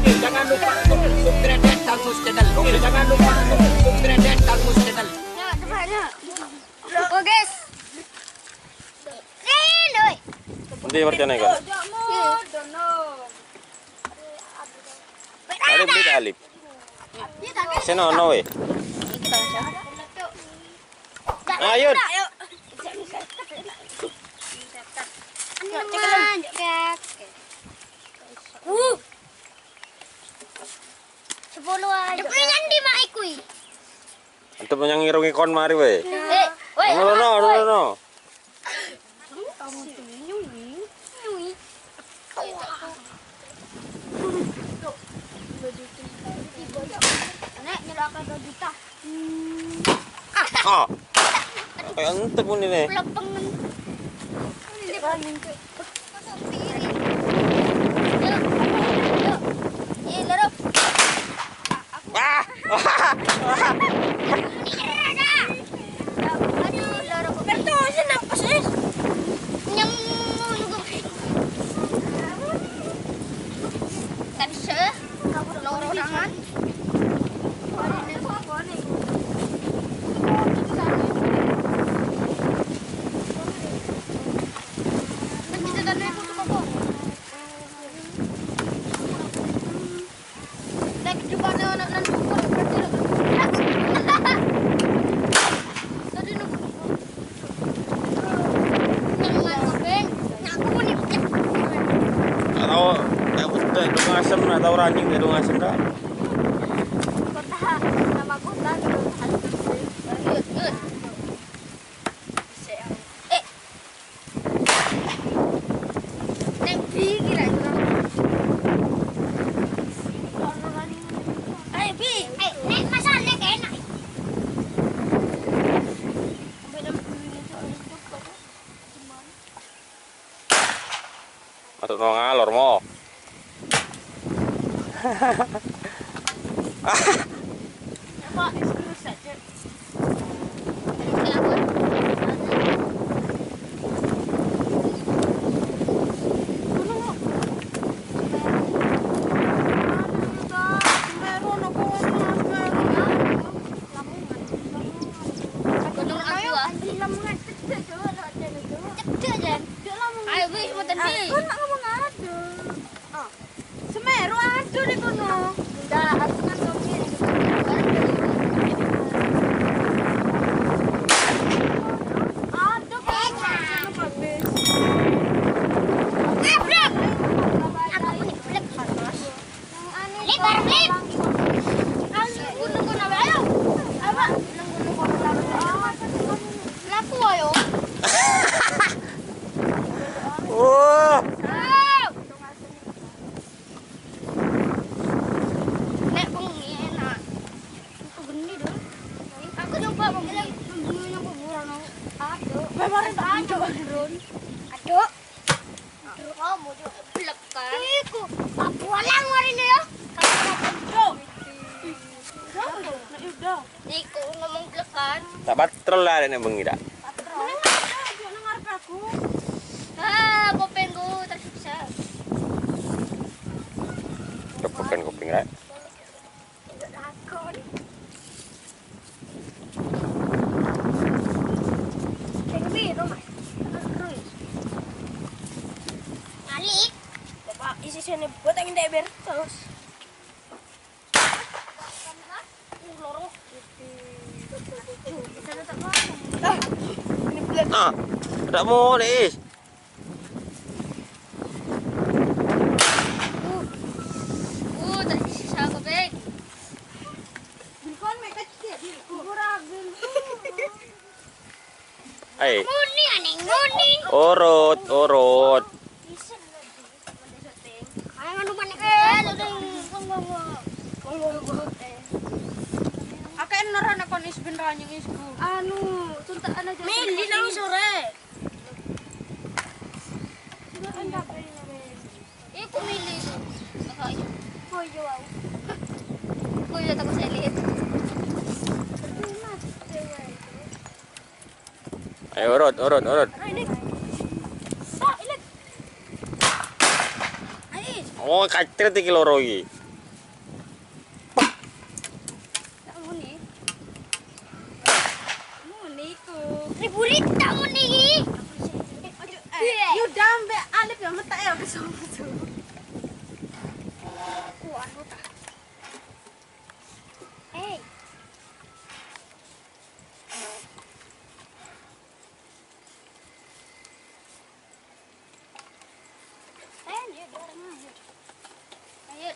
Oke, jangan lupa untuk subscribe channel. Oke, jangan lupa untuk subscribe channel. Ya, depannya. Oh, guys. Rindu. Nanti percaya kan? Alip di alip. Seno no we. Ayo. Sepuluh aja. Depannya di mak ikui. Untuk yang ngirungi kon mari we. No. Kamu tuh nyui. Nek nyelakan 2 juta. Ah. Kayak entek pun ini. Lepengen. Ini paling ke. Wah. Atau ranjing dari ngasem dah. Kota nama kota Atau ngalor mo. Pak, terus saja. Semeru aduh di kono. Udah, aku kan Tak patrol lah nek bengi dak. kopengku tersiksa. Kepekan kuping rek. Isi sini buat yang deber terus. Ah, tak mau nih. Tersisa kopeng. Hai. Nguni aneh nguni. Urut. Anu, tuntaan aja. Mili nang sore. Iku mili. Oh iya wow. Oh iya takut saya lihat. Ayo urut. Oh, kacir 3 kilo iki. Riburit kamu nih. Yuk dambe alif ya mata ya kesana. Anu tah. Dia bareng aja. Ayo.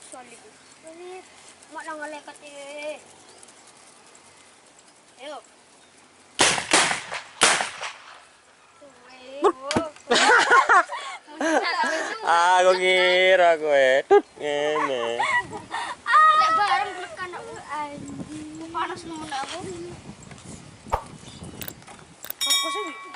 Solid. Mak nang ngelekat eh. Ayo. Aku ngira kowe. Tut ngene. Lek bareng tekan aku anjing. Panas nemen aku. Aku sih